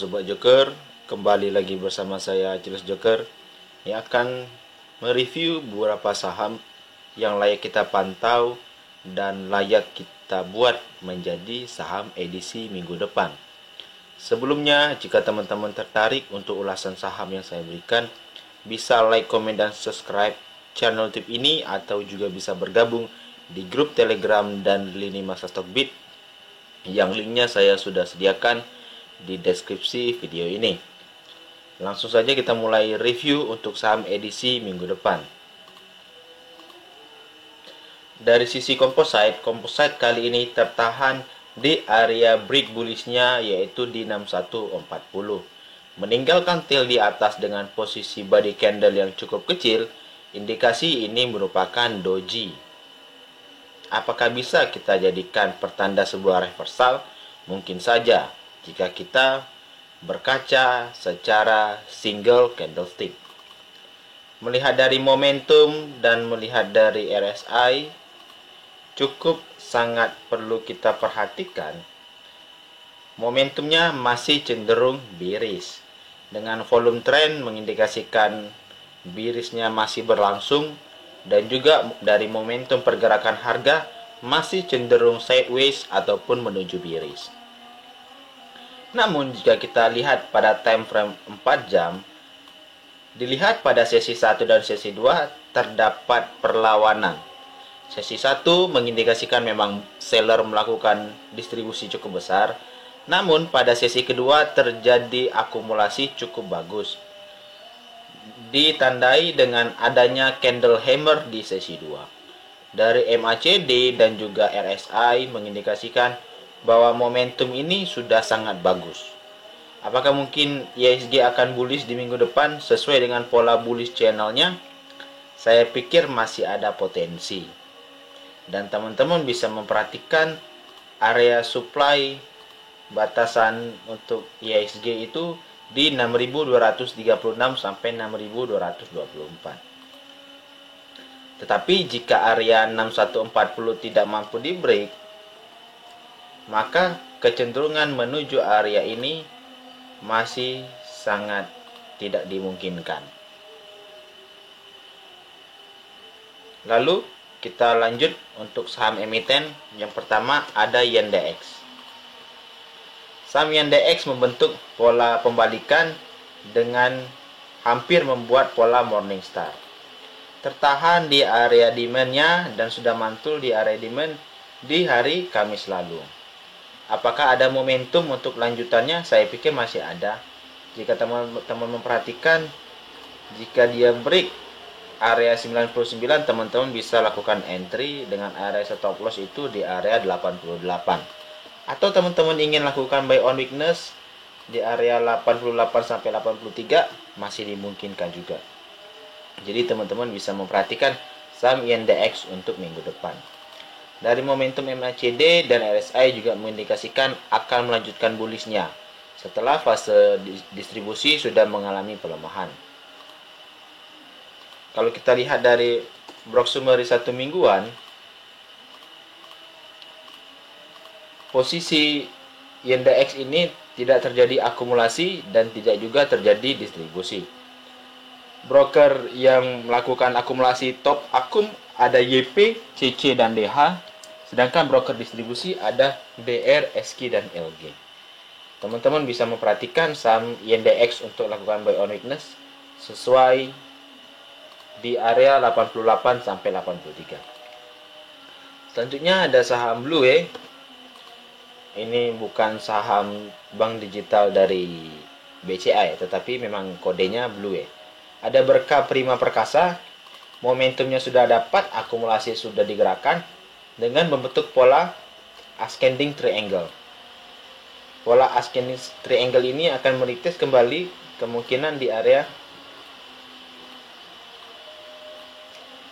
Sobat Joker, kembali lagi bersama saya Achilles Joker yang akan mereview beberapa saham yang layak kita pantau dan layak kita buat menjadi saham edisi minggu depan. Sebelumnya, jika teman-teman tertarik untuk ulasan saham yang saya berikan, bisa like, komen, dan subscribe channel YouTube ini atau juga bisa bergabung di grup Telegram dan lini masa Stockbit yang linknya saya sudah sediakan di deskripsi video ini. Langsung saja kita mulai review untuk saham edisi minggu depan. Dari sisi composite kali ini tertahan di area break bullishnya yaitu di 6140. Meninggalkan tail di atas dengan posisi body candle yang cukup kecil, indikasi ini merupakan doji. Apakah bisa kita jadikan pertanda sebuah reversal? Mungkin saja jika kita berkaca secara single candlestick. Melihat dari momentum dan melihat dari RSI, cukup sangat perlu kita perhatikan. Momentumnya masih cenderung bearish, dengan volume trend mengindikasikan bearishnya masih berlangsung, dan juga dari momentum pergerakan harga masih cenderung sideways ataupun menuju bearish. Namun jika kita lihat pada time frame 4 jam, dilihat pada sesi 1 dan sesi 2 terdapat perlawanan. Sesi 1 mengindikasikan memang seller melakukan distribusi cukup besar, namun pada sesi kedua terjadi akumulasi cukup bagus, ditandai dengan adanya candle hammer di sesi 2. Dari MACD dan juga RSI mengindikasikan bahwa momentum ini sudah sangat bagus. Apakah mungkin IHSG akan bullish di minggu depan sesuai dengan pola bullish channelnya? Saya pikir masih ada potensi. Dan teman-teman bisa memperhatikan area supply batasan untuk IHSG itu di 6236 sampai 6224. Tetapi jika area 6140 tidak mampu di break, maka kecenderungan menuju area ini masih sangat tidak dimungkinkan. Lalu kita lanjut untuk saham emiten. Yang pertama ada Yandex. Saham Yandex membentuk pola pembalikan dengan hampir membuat pola Morningstar. Tertahan di area demand-nya dan sudah mantul di area demand di hari Kamis lalu. Apakah ada momentum untuk lanjutannya? Saya pikir masih ada. Jika teman-teman memperhatikan, jika dia break area 99, teman-teman bisa lakukan entry dengan area stop loss itu di area 88. Atau teman-teman ingin lakukan buy on weakness di area 88 sampai 83, masih dimungkinkan juga. Jadi teman-teman bisa memperhatikan saham INDX untuk minggu depan. Dari momentum MACD dan RSI juga mengindikasikan akan melanjutkan bullishnya setelah fase distribusi sudah mengalami pelemahan. Kalau kita lihat dari Block Summary 1 mingguan, posisi INDX ini tidak terjadi akumulasi dan tidak juga terjadi distribusi. Broker yang melakukan akumulasi top akum ada YP, CC, dan DH. Sedangkan broker distribusi ada DR, SQ, dan LG. Teman-teman bisa memperhatikan saham INDX untuk lakukan buy on weakness sesuai di area 88 sampai 83. Selanjutnya ada saham Blue. Ini bukan saham bank digital dari BCA tetapi memang kodenya Blue. Ada Berkah Prima Perkasa. Momentumnya sudah dapat, akumulasi sudah digerakkan dengan membentuk pola ascending triangle. Pola ascending triangle ini akan merites kembali kemungkinan di area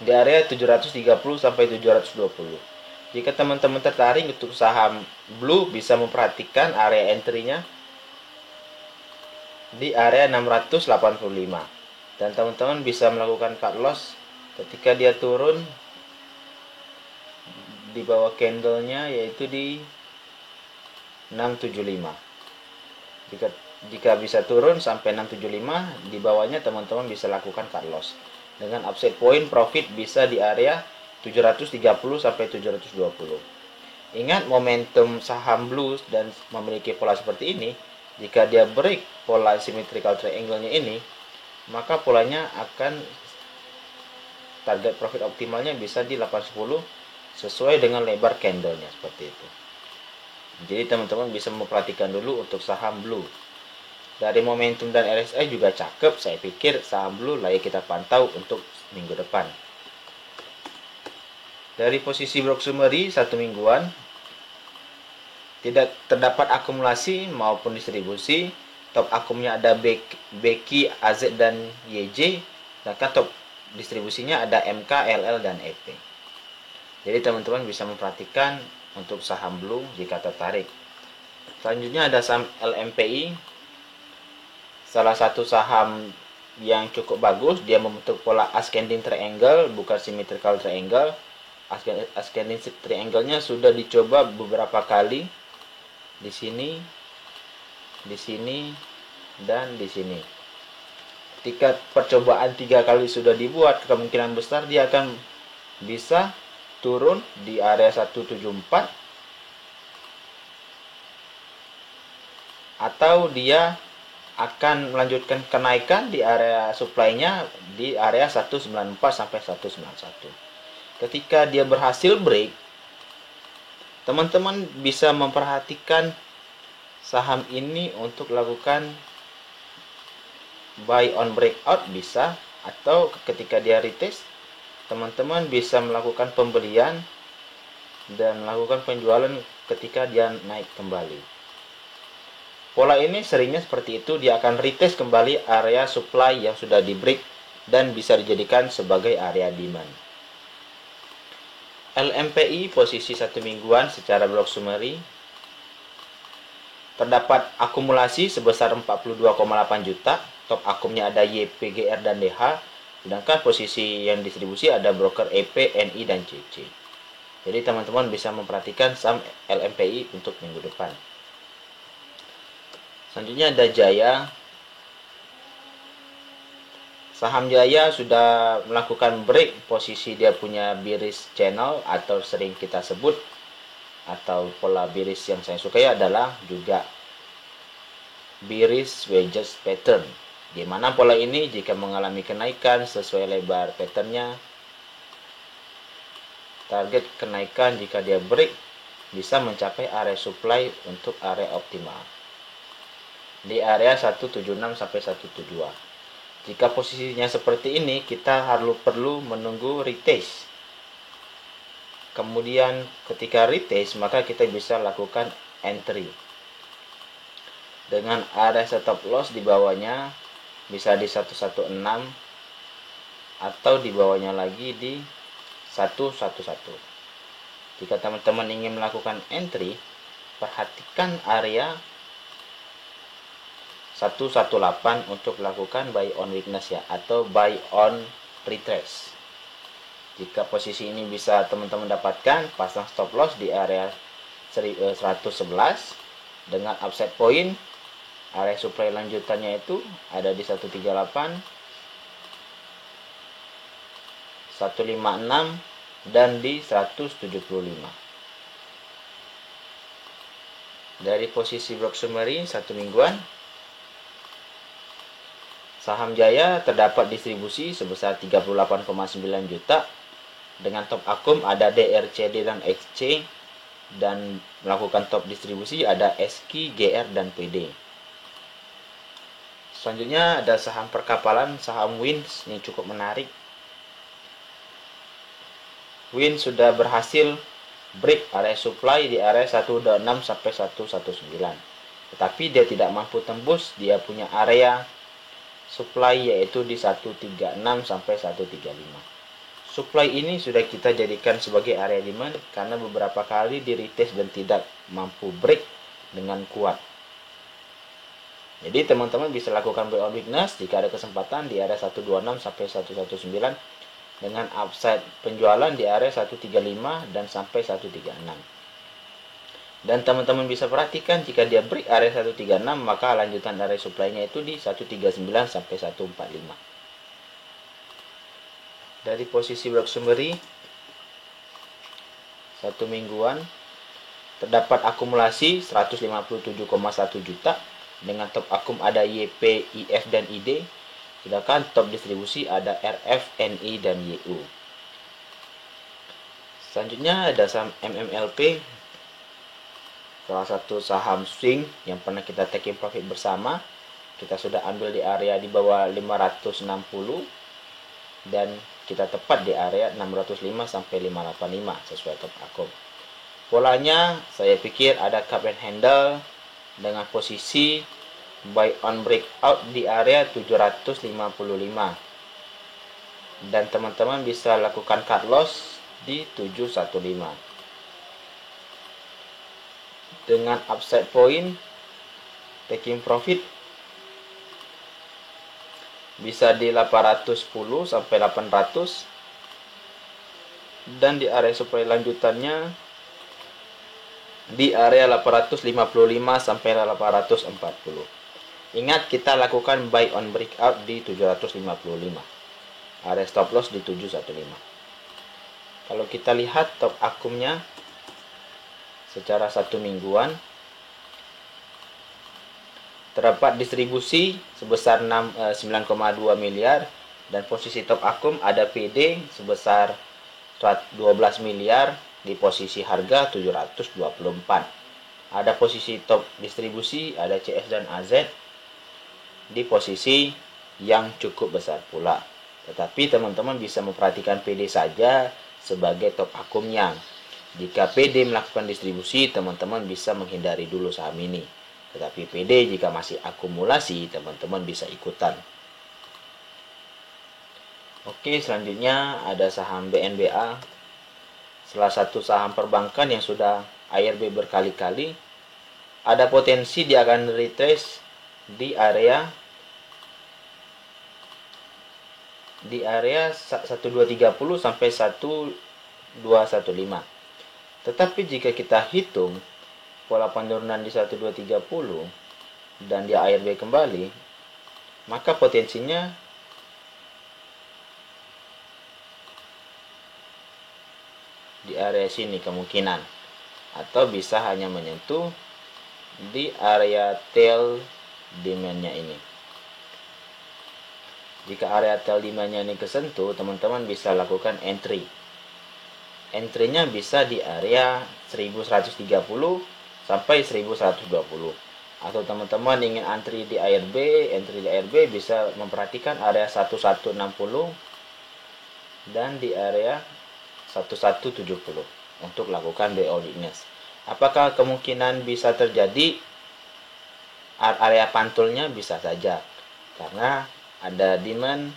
730 sampai 720. Jika teman-teman tertarik untuk saham Blue, bisa memperhatikan area entry-nya di area 685. Dan teman-teman bisa melakukan cut loss ketika dia turun di bawah candlenya yaitu di 675. Jika Jika bisa turun sampai 675, di bawahnya teman-teman bisa lakukan cut loss. Dengan upside point profit bisa di area 730 sampai 720. Ingat, momentum saham blue dan memiliki pola seperti ini, jika dia break pola symmetrical triangle-nya ini, maka polanya akan target profit optimalnya bisa di 810 sesuai dengan lebar candlenya seperti itu. Jadi teman-teman bisa memperhatikan dulu untuk saham blue. Dari momentum dan RSI juga cakep, saya pikir saham blue layak kita pantau untuk minggu depan. Dari posisi block summary 1 mingguan, tidak terdapat akumulasi maupun distribusi. Top akumnya ada Beki, AZ, dan YJ. Sedangkan top distribusinya ada MK, LL, dan EP. Jadi teman-teman bisa memperhatikan untuk saham blue jika tertarik. Selanjutnya ada saham LMPI. Salah satu saham yang cukup bagus, dia membentuk pola ascending triangle, bukan symmetrical triangle. Ascending triangle-nya sudah dicoba beberapa kali. Di sini, dan di sini. Ketika percobaan 3 kali sudah dibuat, kemungkinan besar dia akan bisa turun di area 174, atau dia akan melanjutkan kenaikan di area supply-nya di area 194 sampai 191. Ketika dia berhasil break, teman-teman bisa memperhatikan saham ini untuk lakukan buy on breakout bisa, atau ketika dia retest, teman-teman bisa melakukan pembelian dan melakukan penjualan ketika dia naik kembali. Pola ini seringnya seperti itu, dia akan retest kembali area supply yang sudah di break dan bisa dijadikan sebagai area demand. LMPI posisi 1 mingguan secara block summary, terdapat akumulasi sebesar 42,8 juta. Top akumnya ada YP, GR, dan DH. Sedangkan posisi yang distribusi ada broker EP, NI, dan CC. Jadi teman-teman bisa memperhatikan saham LMPI untuk minggu depan. Selanjutnya ada Jaya. Saham Jaya sudah melakukan break posisi dia punya bearish channel, atau sering kita sebut, atau pola bearish yang saya sukai adalah juga bearish wedges pattern, di mana pola ini jika mengalami kenaikan sesuai lebar patternnya, target kenaikan jika dia break bisa mencapai area supply untuk area optimal di area 176 sampai 172. Jika posisinya seperti ini, kita perlu menunggu retest. Kemudian ketika retest, maka kita bisa lakukan entry dengan area stop loss di bawahnya bisa di 116, atau di bawahnya lagi di 111. Jika teman-teman ingin melakukan entry, perhatikan area 118 untuk melakukan buy on weakness ya, atau buy on retrace. Jika posisi ini bisa teman-teman dapatkan, pasang stop loss di area 111 dengan upside point. Area supply lanjutannya itu ada di 138, 156, dan di 175. Dari posisi block summary 1 mingguan, saham Jaya terdapat distribusi sebesar 38,9 juta. Dengan top akum ada DRCD dan XC, dan melakukan top distribusi ada SQ, GR, dan PD. Selanjutnya ada saham perkapalan, saham WIN. Ini cukup menarik. WIN sudah berhasil break area supply di area 126 sampai 119. Tetapi dia tidak mampu tembus dia punya area supply, yaitu di 136 sampai 135. Supply ini sudah kita jadikan sebagai area demand karena beberapa kali di retest dan tidak mampu break dengan kuat. Jadi teman-teman bisa lakukan buy on weakness jika ada kesempatan di area 126 sampai 119 dengan upside penjualan di area 135 dan sampai 136. Dan teman-teman bisa perhatikan jika dia break area 136, maka lanjutan area supply-nya itu di 139 sampai 145. Dari posisi blok summary 1 mingguan terdapat akumulasi 157,1 juta dengan top akum ada YP, IF dan ID, sedangkan top distribusi ada RF, NI dan YU. Selanjutnya ada saham MMLP, salah satu saham swing yang pernah kita taking profit bersama. Kita sudah ambil di area di bawah 560 dan kita tepat di area 605 sampai 585 sesuai top akum. Polanya saya pikir ada cup and handle dengan posisi buy on breakout di area 755 dan teman-teman bisa lakukan cut loss di 715 dengan upside point taking profit bisa di 810 sampai 800 dan di area supply lanjutannya di area 855 sampai 840. Ingat, kita lakukan buy on breakout di 755. Area stop loss di 715. Kalau kita lihat top akumnya secara 1 mingguan terdapat distribusi sebesar 9,2 miliar dan posisi top akum ada PD sebesar 12 miliar di posisi harga 724. Ada posisi top distribusi ada CS dan AZ di posisi yang cukup besar pula. Tetapi teman-teman bisa memperhatikan PD saja sebagai top akumnya. Jika PD melakukan distribusi, teman-teman bisa menghindari dulu saham ini. Tetapi PD jika masih akumulasi, teman-teman bisa ikutan. Oke, selanjutnya ada saham BNBA. Salah satu saham perbankan yang sudah ARB berkali-kali. Ada potensi dia akan retrace di area 1230 sampai 1215. Tetapi jika kita hitung pola penurunan di 1230 dan dia ARB kembali, maka potensinya di area sini kemungkinan, atau bisa hanya menyentuh di area tail demand-nya ini. Jika area tail demand-nya ini kesentuh, teman-teman bisa lakukan entry. Entry-nya bisa di area 1130 sampai 1120. Atau teman-teman ingin entry di ARB bisa memperhatikan area 1160 dan di area 1170 untuk lakukan buy all weakness. Apakah kemungkinan bisa terjadi area pantulnya? Bisa saja, karena ada demand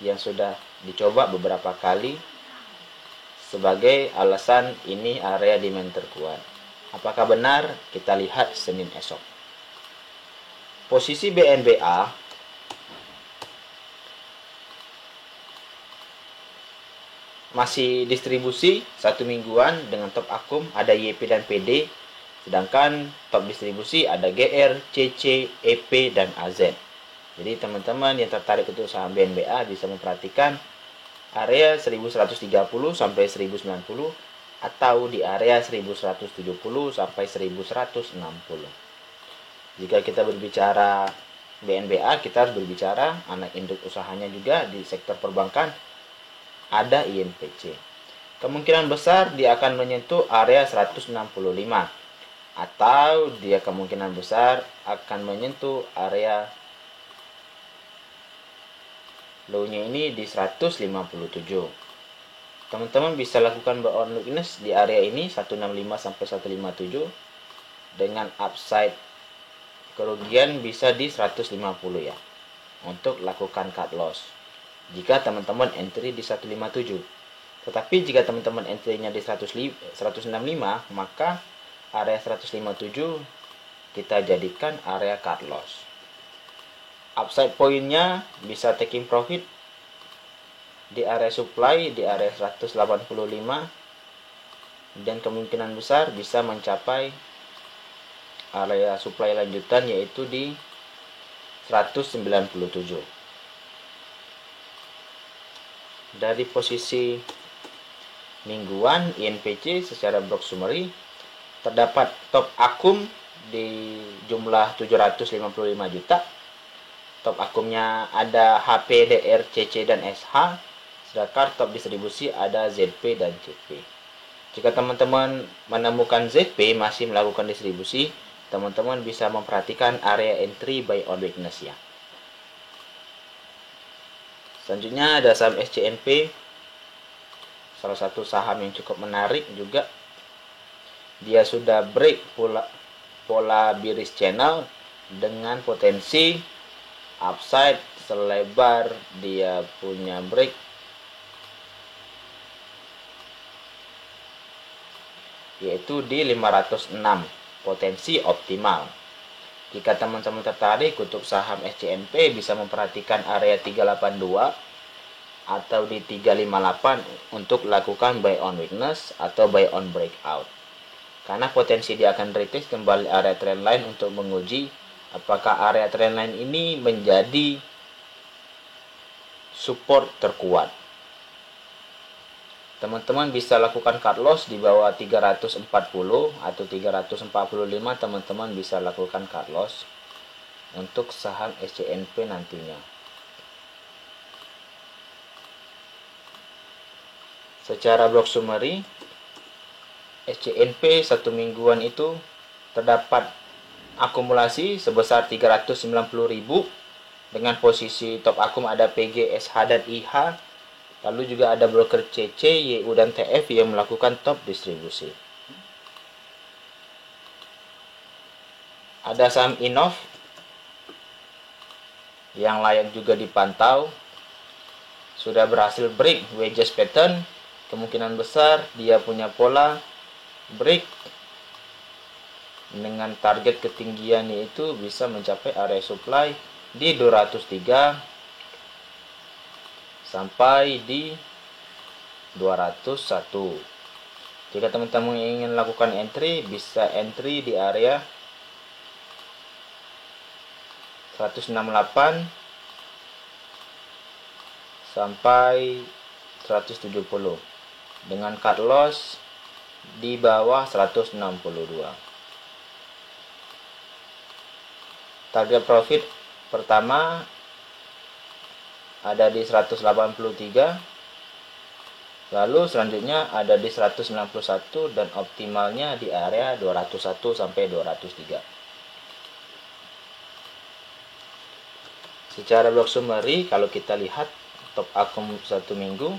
yang sudah dicoba beberapa kali sebagai alasan ini area demand terkuat. Apakah benar? Kita lihat Senin esok. Posisi BNBA masih distribusi 1 mingguan dengan top akum ada YP dan PD, sedangkan top distribusi ada GR, CC, EP dan AZ. Jadi teman-teman yang tertarik untuk saham BNBA bisa memperhatikan area 1130 sampai 1090 atau di area 1170 sampai 1160. Jika kita berbicara BNBA, kita harus berbicara anak induk usahanya juga di sektor perbankan ada INPC. Kemungkinan besar dia akan menyentuh area 165 atau dia kemungkinan besar akan menyentuh area low-nya ini di 157. Teman-teman bisa lakukan buy on weakness di area ini 165 sampai 157 dengan upside kerugian bisa di 150 ya. Untuk lakukan cut loss jika teman-teman entry di 157. Tetapi jika teman-teman entry-nya di 165, maka area 157 kita jadikan area cut loss. Upside point-nya bisa taking profit di area supply di area 185 dan kemungkinan besar bisa mencapai area supply lanjutan yaitu di 197. Dari posisi mingguan INPC secara block summary terdapat top akum di jumlah 755 juta. Top akumnya ada HP, DR, CC, dan SH. Sedangkan top distribusi ada ZP dan CP. Jika teman-teman menemukan ZP masih melakukan distribusi, teman-teman bisa memperhatikan area entry buy on weakness ya. Selanjutnya ada saham SCNP, salah satu saham yang cukup menarik juga. Dia sudah break pola bearish channel dengan potensi upside selebar dia punya break yaitu di 506, potensi optimal. Jika teman-teman tertarik untuk saham SCNP, bisa memperhatikan area 382 atau di 358 untuk lakukan buy on weakness atau buy on breakout. Karena potensi dia akan retest kembali area trendline untuk menguji apakah area trendline ini menjadi support terkuat. Teman-teman bisa lakukan cut loss di bawah 340 atau 345, teman-teman bisa lakukan cut loss untuk saham SCNP nantinya. Secara block summary, SCNP satu mingguan itu terdapat akumulasi sebesar 390.000 dengan posisi top akum ada PG, SH, dan IH. Lalu juga ada broker CC, YU, dan TF yang melakukan top distribusi. Ada saham Innov yang layak juga dipantau. Sudah berhasil break wedges pattern. Kemungkinan besar dia punya pola break dengan target ketinggian yaitu bisa mencapai area supply di 203 sampai di 201. Jika teman-teman ingin lakukan entry, bisa entry di area 168 sampai 170 dengan cut loss di bawah 162. Target profit pertama ada di 183, lalu selanjutnya ada di 191 dan optimalnya di area 201 sampai 203. Secara block summary, kalau kita lihat top akum satu minggu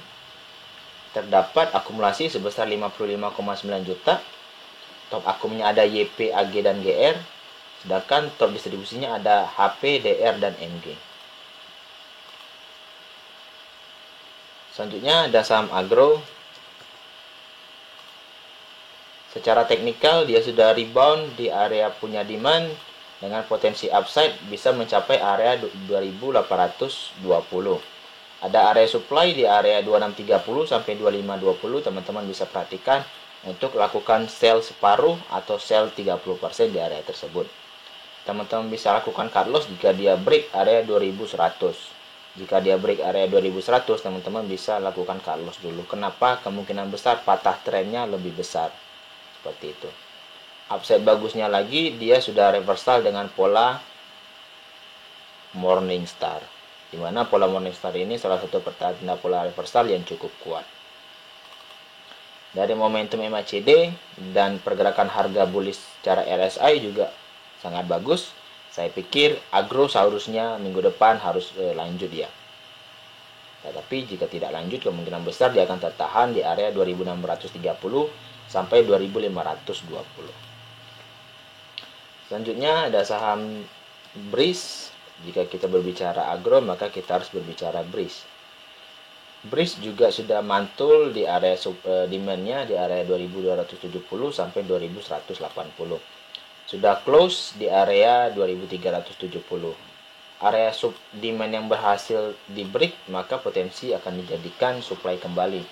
terdapat akumulasi sebesar 55,9 juta. Top akumnya ada YP, AG, dan GR, sedangkan top distribusinya ada HP, DR, dan MG. Selanjutnya ada saham agro. Secara teknikal dia sudah rebound di area punya demand dengan potensi upside bisa mencapai area 2820. Ada area supply di area 2630 sampai 2520. Teman-teman bisa perhatikan untuk lakukan sell separuh atau sell 30% di area tersebut. Teman-teman bisa lakukan cut loss jika dia break area 2100. Jika dia break area 2100, teman-teman bisa lakukan cut loss dulu. Kenapa? Kemungkinan besar patah trennya lebih besar. Seperti itu. Upside bagusnya lagi, dia sudah reversal dengan pola Morningstar. Di mana pola Morningstar ini salah satu pertanda pola reversal yang cukup kuat. Dari momentum MACD dan pergerakan harga bullish secara RSI juga sangat bagus. Saya pikir agro seharusnya minggu depan harus lanjut ya. Tetapi jika tidak lanjut, kemungkinan besar dia akan tertahan di area 2630 sampai 2520. Selanjutnya ada saham BRIS. Jika kita berbicara agro, maka kita harus berbicara BRIS. BRIS juga sudah mantul di area demand-nya di area 2270 sampai 2180. Sudah close di area 2370. Area sub demand yang berhasil di break, maka potensi akan dijadikan supply kembali.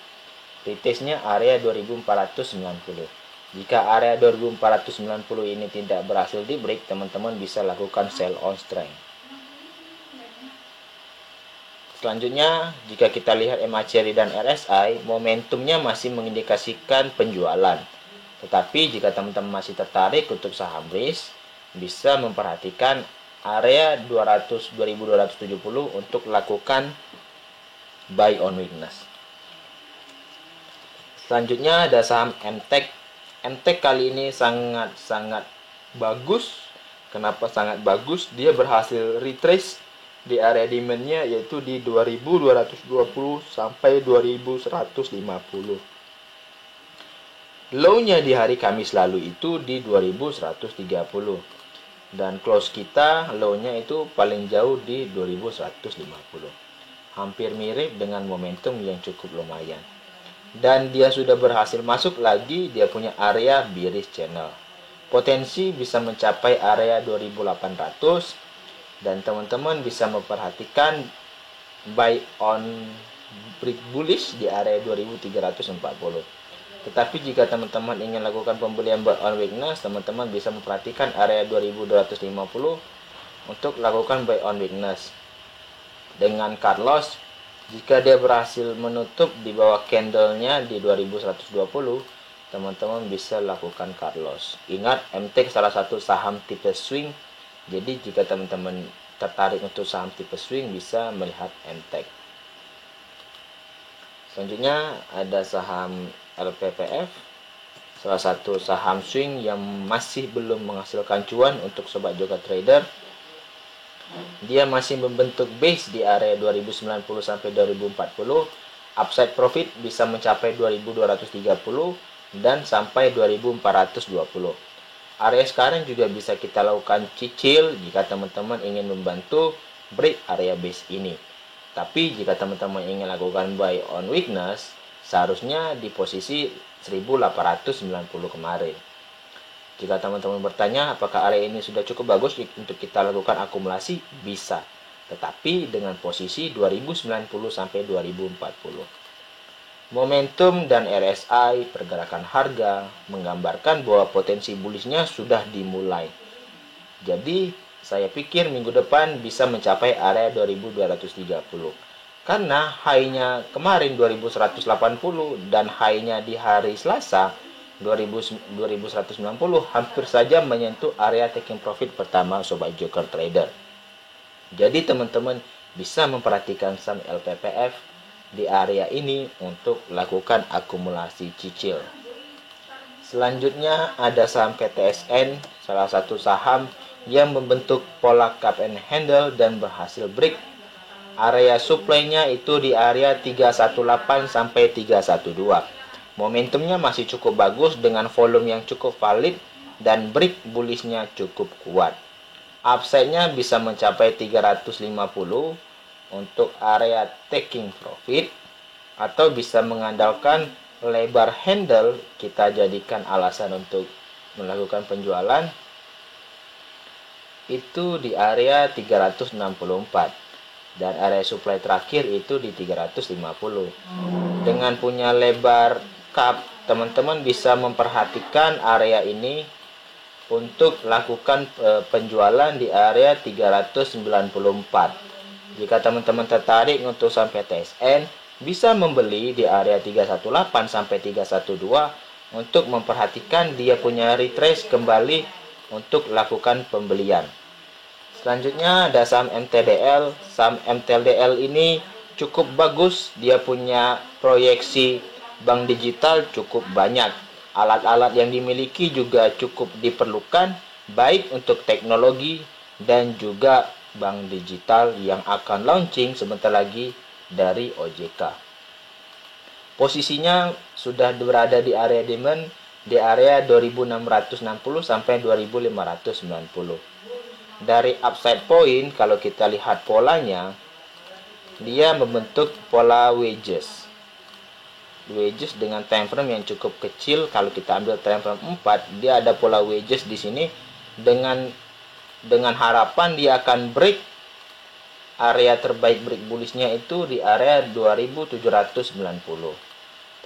Retestnya area 2490. Jika area 2490 ini tidak berhasil di break, teman-teman bisa lakukan sell on strength. Selanjutnya, jika kita lihat MACD dan RSI, momentumnya masih mengindikasikan penjualan. Tetapi jika teman-teman masih tertarik untuk saham REITs, bisa memperhatikan area 2270 untuk lakukan buy on weakness. Selanjutnya ada saham MTEK. MTEK kali ini sangat bagus. Kenapa sangat bagus? Dia berhasil retrace di area demand-nya yaitu di 2220 sampai 2150. Low-nya di hari Kamis lalu itu di 2130. Dan close kita low-nya itu paling jauh di 2150. Hampir mirip dengan momentum yang cukup lumayan. Dan dia sudah berhasil masuk lagi, dia punya area bearish channel. Potensi bisa mencapai area 2800 dan teman-teman bisa memperhatikan buy on break bullish di area 2340. Tetapi jika teman-teman ingin lakukan pembelian buy on weakness, teman-teman bisa memperhatikan area 2250 untuk lakukan buy on weakness. Dengan cut loss, jika dia berhasil menutup di bawah candlenya di 2120, teman-teman bisa lakukan cut loss. Ingat, MTEK salah satu saham tipe swing. Jadi jika teman-teman tertarik untuk saham tipe swing, bisa melihat MTEK. Selanjutnya ada saham LPPF, salah satu saham swing yang masih belum menghasilkan cuan untuk sobat joker trader. Dia masih membentuk base di area 2090 sampai 2040. Upside profit bisa mencapai 2230 dan sampai 2420. Area sekarang juga bisa kita lakukan cicil jika teman-teman ingin membantu break area base ini. Tapi jika teman-teman ingin lakukan buy on weakness, seharusnya di posisi 1890 kemarin. Jika teman-teman bertanya apakah area ini sudah cukup bagus untuk kita lakukan akumulasi, bisa. Tetapi dengan posisi 2090 sampai 2040. Momentum dan RSI pergerakan harga menggambarkan bahwa potensi bullishnya sudah dimulai. Jadi saya pikir minggu depan bisa mencapai area 2230. Karena high-nya kemarin 2180 dan high-nya di hari Selasa 2190 hampir saja menyentuh area taking profit pertama sobat joker trader. Jadi teman-teman bisa memperhatikan saham LPPF di area ini untuk lakukan akumulasi cicil. Selanjutnya ada saham PTSN, salah satu saham yang membentuk pola cup and handle dan berhasil break. Area supply-nya itu di area 318 sampai 312. Momentumnya masih cukup bagus dengan volume yang cukup valid dan break bullish-nya cukup kuat. Upside-nya bisa mencapai 350 untuk area taking profit atau bisa mengandalkan lebar handle kita jadikan alasan untuk melakukan penjualan itu di area 364 dan area supply terakhir itu di 350. Dengan punya lebar cup, teman-teman bisa memperhatikan area ini untuk lakukan penjualan di area 394. Jika teman-teman tertarik untuk saham PTSN, bisa membeli di area 318 sampai 312 untuk memperhatikan dia punya retrace kembali untuk lakukan pembelian. Selanjutnya ada saham MTDL. Saham MTDL ini cukup bagus, dia punya proyeksi bank digital cukup banyak. Alat-alat yang dimiliki juga cukup diperlukan, baik untuk teknologi dan juga bank digital yang akan launching sebentar lagi dari OJK. Posisinya sudah berada di area demand di area 2660 sampai 2590. Dari upside point, kalau kita lihat polanya, dia membentuk pola wedges dengan time frame yang cukup kecil. Kalau kita ambil time frame 4, dia ada pola wedges di sini dengan harapan dia akan break area terbaik break bullishnya itu di area 2790.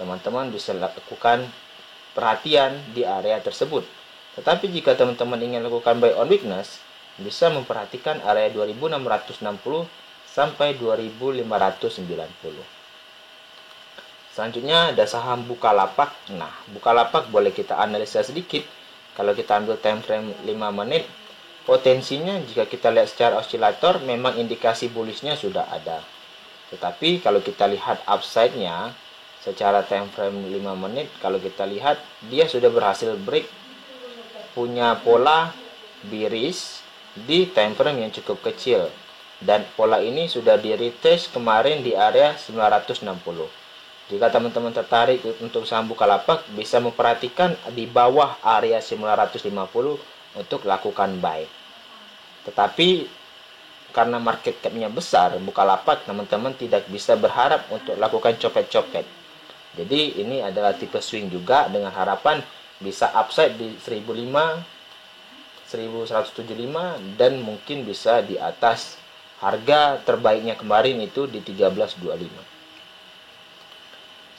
Teman-teman bisa lakukan perhatian di area tersebut. Tetapi jika teman-teman ingin lakukan buy on weakness, bisa memperhatikan area 2660 sampai 2590. Selanjutnya ada saham Bukalapak. Nah, Bukalapak boleh kita analisa sedikit. Kalau kita ambil time frame 5 menit, potensinya jika kita lihat secara osilator memang indikasi bullishnya sudah ada. Tetapi kalau kita lihat upside-nya secara time frame 5 menit, kalau kita lihat dia sudah berhasil break punya pola bearish di time frame yang cukup kecil, dan pola ini sudah di retest kemarin di area 960. Jika teman-teman tertarik untuk saham Bukalapak, bisa memperhatikan di bawah area 950 untuk lakukan buy. Tetapi karena market cap-nya besar, Bukalapak teman-teman tidak bisa berharap untuk lakukan copet-copet. Jadi ini adalah tipe swing juga dengan harapan bisa upside di 1005, 1175 dan mungkin bisa di atas harga terbaiknya kemarin itu di 1325.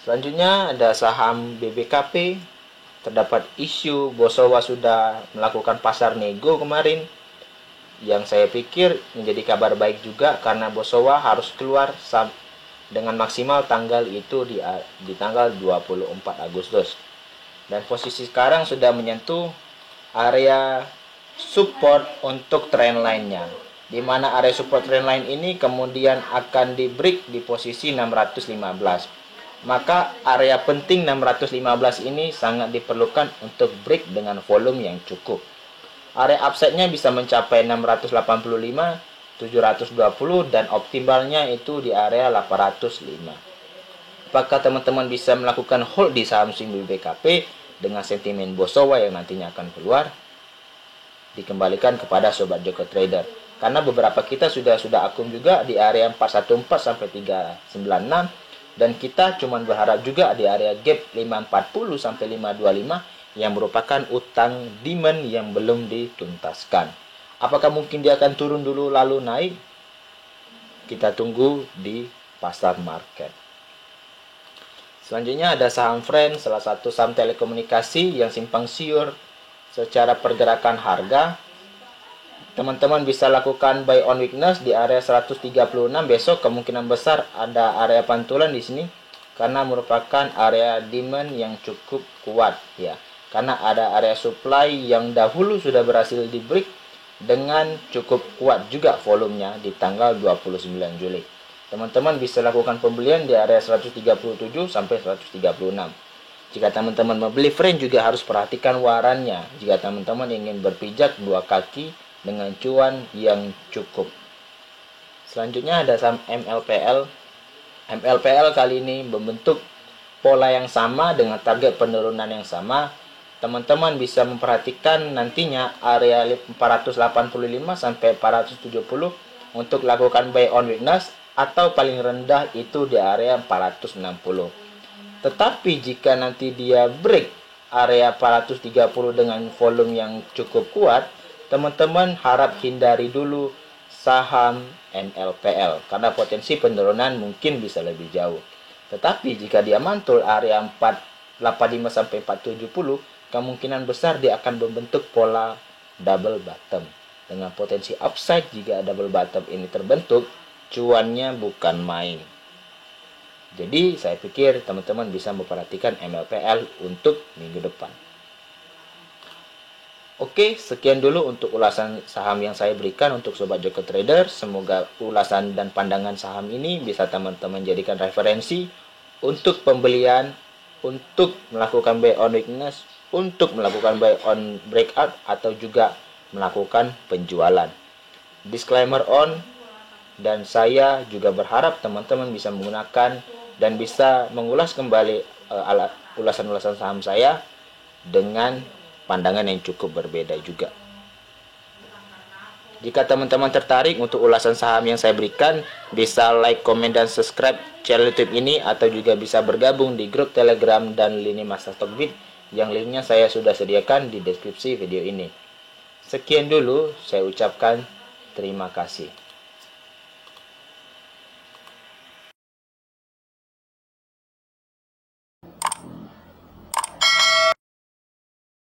Selanjutnya ada saham BBKP. Terdapat isu Bosowa sudah melakukan pasar nego kemarin, yang saya pikir menjadi kabar baik juga karena Bosowa harus keluar dengan maksimal tanggal itu di tanggal 24 Agustus. Dan posisi sekarang sudah menyentuh area support untuk trendline-nya, di mana area support trendline ini kemudian akan di break di posisi 615. Maka area penting 615 ini sangat diperlukan untuk break dengan volume yang cukup. Area upside-nya bisa mencapai 685, 720 dan optimalnya itu di area 805. Apakah teman-teman bisa melakukan hold di saham swing BBKP dengan sentimen Bosowa yang nantinya akan keluar? Dikembalikan kepada sobat Joko Trader. Karena beberapa kita sudah akum juga di area 414 sampai 396 dan kita cuma berharap juga di area gap 540 sampai 525 yang merupakan utang demand yang belum dituntaskan. Apakah mungkin dia akan turun dulu lalu naik? Kita tunggu di pasar market. Selanjutnya ada saham Friends, salah satu saham telekomunikasi yang simpang siur secara pergerakan harga. Teman-teman bisa lakukan buy on weakness di area 136. Besok kemungkinan besar ada area pantulan di sini karena merupakan area demand yang cukup kuat ya. Karena ada area supply yang dahulu sudah berhasil di break dengan cukup kuat juga volumenya di tanggal 29 Juli. Teman-teman bisa lakukan pembelian di area 137 sampai 136. Jika teman-teman membeli Friends juga harus perhatikan warannya. Jika teman-teman ingin berpijak dua kaki dengan cuan yang cukup. Selanjutnya ada saham MLPL. MLPL kali ini membentuk pola yang sama dengan target penurunan yang sama. Teman-teman bisa memperhatikan nantinya area 485 sampai 470 untuk lakukan buy on weakness atau paling rendah itu di area 460. Tetapi jika nanti dia break area 430 dengan volume yang cukup kuat, teman-teman harap hindari dulu saham MLPL karena potensi penurunan mungkin bisa lebih jauh. Tetapi jika dia mantul area 485 sampai 470, kemungkinan besar dia akan membentuk pola double bottom. Dengan potensi upside jika double bottom ini terbentuk, cuannya bukan main. Jadi saya pikir teman-teman bisa memperhatikan MLPL untuk minggu depan. Oke, sekian dulu untuk ulasan saham yang saya berikan untuk Sobat Joko Trader. Semoga ulasan dan pandangan saham ini bisa teman-teman jadikan referensi untuk pembelian, untuk melakukan buy on weakness, untuk melakukan buy on breakout, atau juga melakukan penjualan. Disclaimer on, dan saya juga berharap teman-teman bisa menggunakan dan bisa mengulas kembali ulasan-ulasan saham saya dengan pandangan yang cukup berbeda juga. Jika teman-teman tertarik untuk ulasan saham yang saya berikan, bisa like, komen, dan subscribe channel YouTube ini, atau juga bisa bergabung di grup Telegram dan lini masa Stockbit yang linknya saya sudah sediakan di deskripsi video ini. Sekian dulu, saya ucapkan terima kasih.